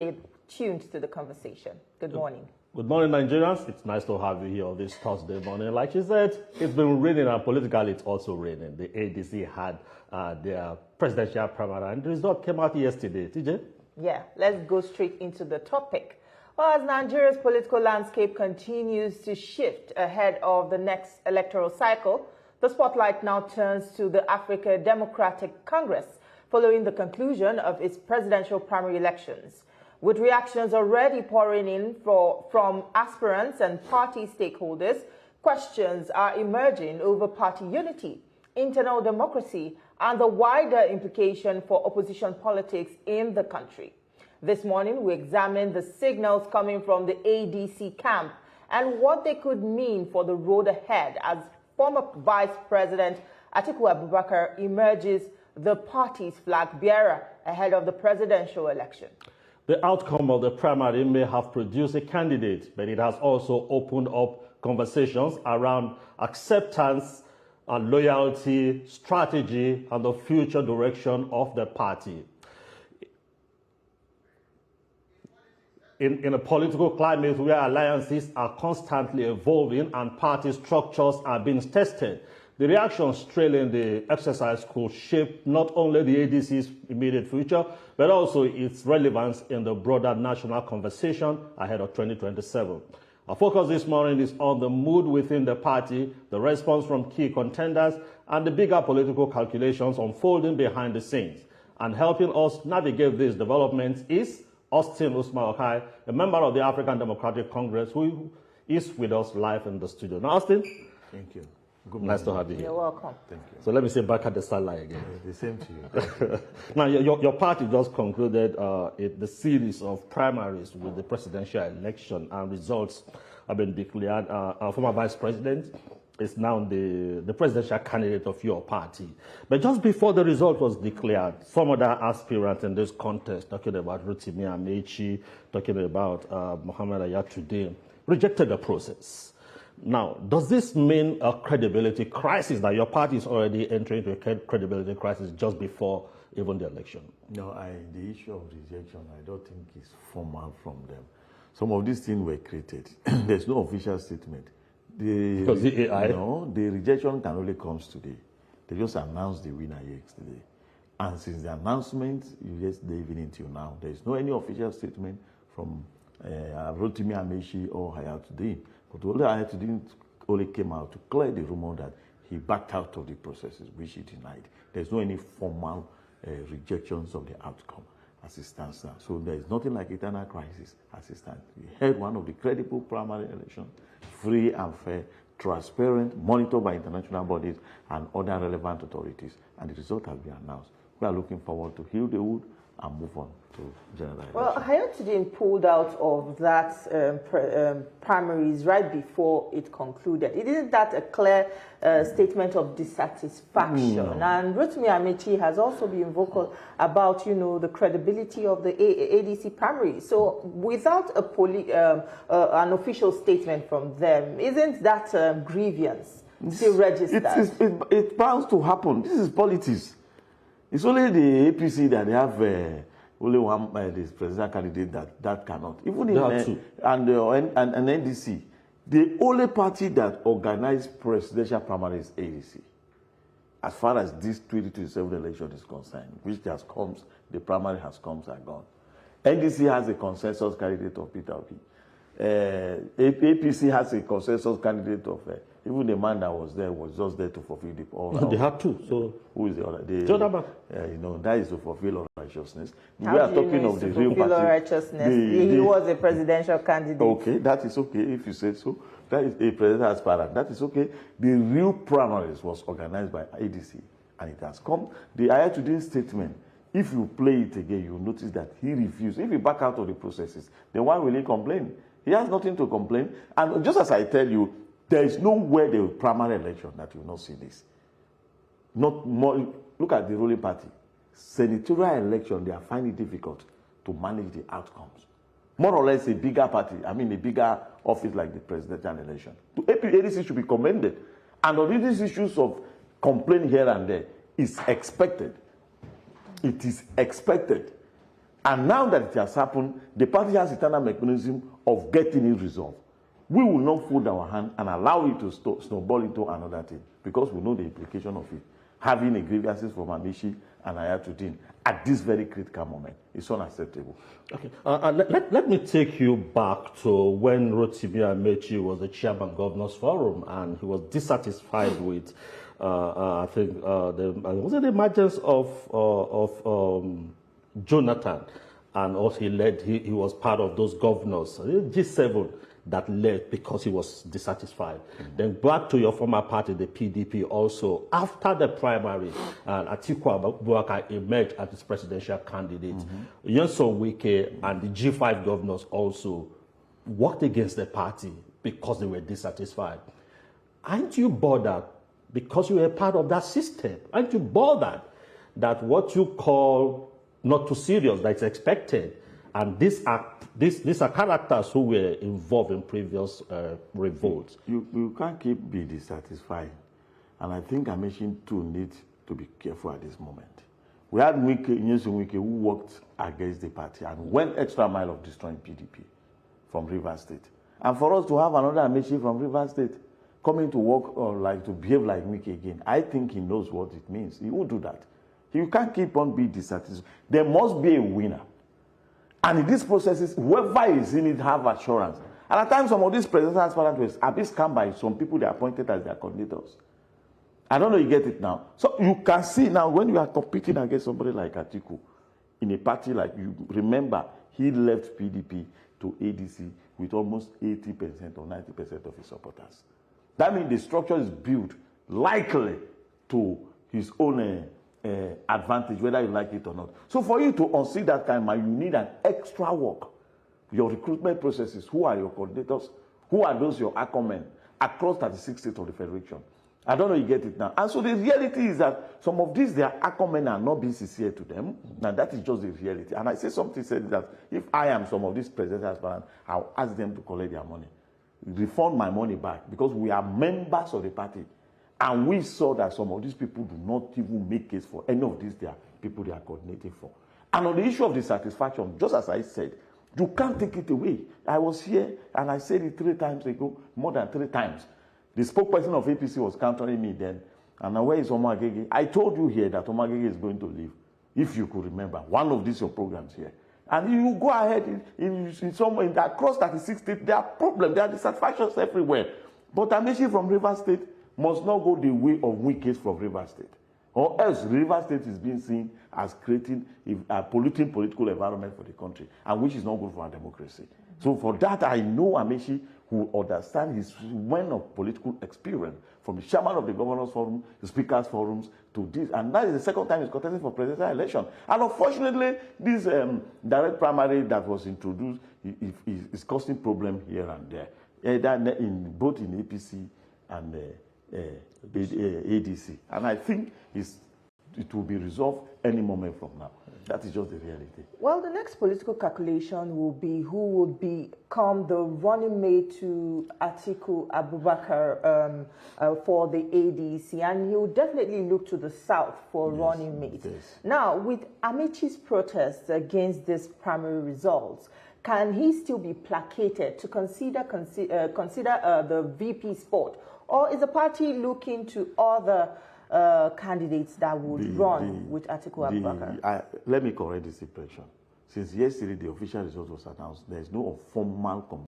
tuned to the conversation. Good morning. Good morning, Nigerians. It's nice to have you here on this Thursday morning. Like she said, it's been raining and politically it's also raining. The ADC had their presidential primary and the result came out yesterday. TJ? Yeah, let's go straight into the topic. Well, as Nigeria's political landscape continues to shift ahead of the next electoral cycle, the spotlight now turns to the African Democratic Congress following the conclusion of its presidential primary elections. With reactions already pouring in from aspirants and party stakeholders, questions are emerging over party unity, internal democracy, and the wider implication for opposition politics in the country. This morning, we examined the signals coming from the ADC camp and what they could mean for the road ahead as former Vice President Atiku Abubakar emerges the party's flag bearer ahead of the presidential election. The outcome of the primary may have produced a candidate, but it has also opened up conversations around acceptance and loyalty, strategy, and the future direction of the party. In a political climate where alliances are constantly evolving and party structures are being tested, the reactions trailing the exercise could shape not only the ADC's immediate future, but also its relevance in the broader national conversation ahead of 2027. Our focus this morning is on the mood within the party, the response from key contenders, and the bigger political calculations unfolding behind the scenes. And helping us navigate these developments is Austin Usman Okai, a member of the African Democratic Congress, who is with us live in the studio. Now, Austin. Thank you. Good nice to have you here. You're welcome. Thank you. So let me say back at the sideline again. The same to you. Now, your party just concluded the series of primaries with the presidential election, and results have been declared. Our former vice president is now the presidential candidate of your party. But just before the result was declared, some other aspirants in this contest, talking about Rotimi Amechi, talking about Mohamed Ayatollah, rejected the process. Now, does this mean a credibility crisis, that your party is already entering into a credibility crisis just before even the election? No, the issue of rejection, I don't think is formal from them. Some of these things were created. There's no official statement. Because the AI? No, the rejection can only come today. They just announced the winner yesterday. And since the announcement, you just diving into now, there's no any official statement from Rotimi Amechi or Hayatuddin. But Hayatuddin only came out to clear the rumor that he backed out of the processes, which he denied. There's no any formal rejections of the outcome as it stands now. So there is nothing like eternal crisis as it stands. We held one of the credible primary elections, free and fair, transparent, monitored by international bodies and other relevant authorities, and the result has been announced. We are looking forward to heal the wood and move on to general election. Well, Hayatuddin pulled out of that primaries right before it concluded. Isn't that a clear statement of dissatisfaction? No. And Rotimi Amechi has also been vocal about, the credibility of the ADC primary. So without an official statement from them, isn't that grievance still registered? It's bound to happen. This is politics. It's only the APC that they have only one this presidential candidate that cannot. Even in and NDC, the only party that organized presidential primary is ADC. As far as this 2027 election is concerned, which has comes, the primary has comes and gone. NDC has a consensus candidate of Peter Obi. APC has a consensus candidate of even the man that was there was just there to fulfill the all. No, they have two. So who is the other? The other man. That is to fulfill all righteousness. How we are do you talking know of the to real fulfill party. all righteousness? He was a presidential candidate. Okay, that is okay if you say so. That is a presidential aspirant. That is okay. The real primaries was organized by ADC, and it has come. The Ayatuddin statement, if you play it again, you will notice that he refused. If he back out of the processes, then why will he complain? He has nothing to complain. And just as I tell you, there is nowhere the primary election that you will not see this. Not more. Look at the ruling party. Senatorial election, they are finding it difficult to manage the outcomes. More or less a bigger party, a bigger office like the presidential election. The ADC should be commended. And on these issues of complaint here and there is expected. It is expected. And now that it has happened, the party has internal mechanism of getting it resolved. We will not fold our hand and allow it to snowball into another thing, because we know the implication of it. Having a grievances from Amishi and Ayatollah at this very critical moment is unacceptable. Okay, let me take you back to when Rotimi Amechi was the chairman Governors Forum, and he was dissatisfied with, I think, was it the emergence of Jonathan, and also he was part of those governors, G7, that left because he was dissatisfied. Then back to your former party, the PDP, also. After the primary, Atiku Abubakar emerged as his presidential candidate. Nyesom Wike and the G5 governors also worked against the party because they were dissatisfied. Aren't you bothered, because you were part of that system, aren't you bothered that what you call not too serious, that's expected, and these are characters who were involved in previous revolts? You can't keep being dissatisfied. And I think Amechi too needs to be careful at this moment. We had Nyesom Wike who worked against the party and went extra mile of destroying PDP from Rivers State. And for us to have another Amechi from Rivers State coming to work or to behave like Wike again, I think he knows what it means. He won't do that. You can't keep on being dissatisfied. There must be a winner. And in these processes, whoever is in it have assurance. And at times, some of these presidential aspirants are being scammed by some people they appointed as their coordinators. I don't know, you get it now. So you can see now when you are competing against somebody like Atiku in a party like, you remember, he left PDP to ADC with almost 80% or 90% of his supporters. That means the structure is built likely to his own advantage, whether you like it or not. So for you to unseat that time, you need an extra work. Your recruitment processes, who are your coordinators, who are those your accomen across 36 states of the federation. I don't know, you get it now. And so the reality is that some of these, their accomen are not being sincere to them. Now that is just the reality. And I say something said that if I am some of these presidential aspirants, I'll ask them to collect their money, refund my money back, because we are members of the party. And we saw that some of these people do not even make case for any of these people they are coordinating for. And on the issue of dissatisfaction, just as I said, you can't take it away. I was here and I said it 3 times ago, more than 3 times. The spokesperson of APC was countering me then. And now where is Omar Agege? I told you here that Omar Agege is going to leave, if you could remember, one of these your programs here. And you go ahead in somewhere across 36 states, there are problems, there are dissatisfactions everywhere. But Amechi from Rivers State must not go the way of Wike from Rivers State. Or else Rivers State is being seen as creating a polluting political environment for the country, and which is not good for our democracy. So for that, I know Amechi who understand his wealth of political experience, from the chairman of the Governors Forum, the Speakers Forums, to this. And that is the second time he's contesting for presidential election. And unfortunately, this direct primary that was introduced is causing problems here and there, either both in APC and ADC. And I think it will be resolved any moment from now. That is just the reality. Well, the next political calculation will be who would become the running mate to Atiku Abubakar for the ADC. And he will definitely look to the south for running mate. Yes. Now, with Amechi's protests against these primary results, can he still be placated to consider the VP spot? Or is the party looking to other candidates that would run with Atiku Abubakar? Let me correct this impression. Since yesterday the official result was announced, there is no formal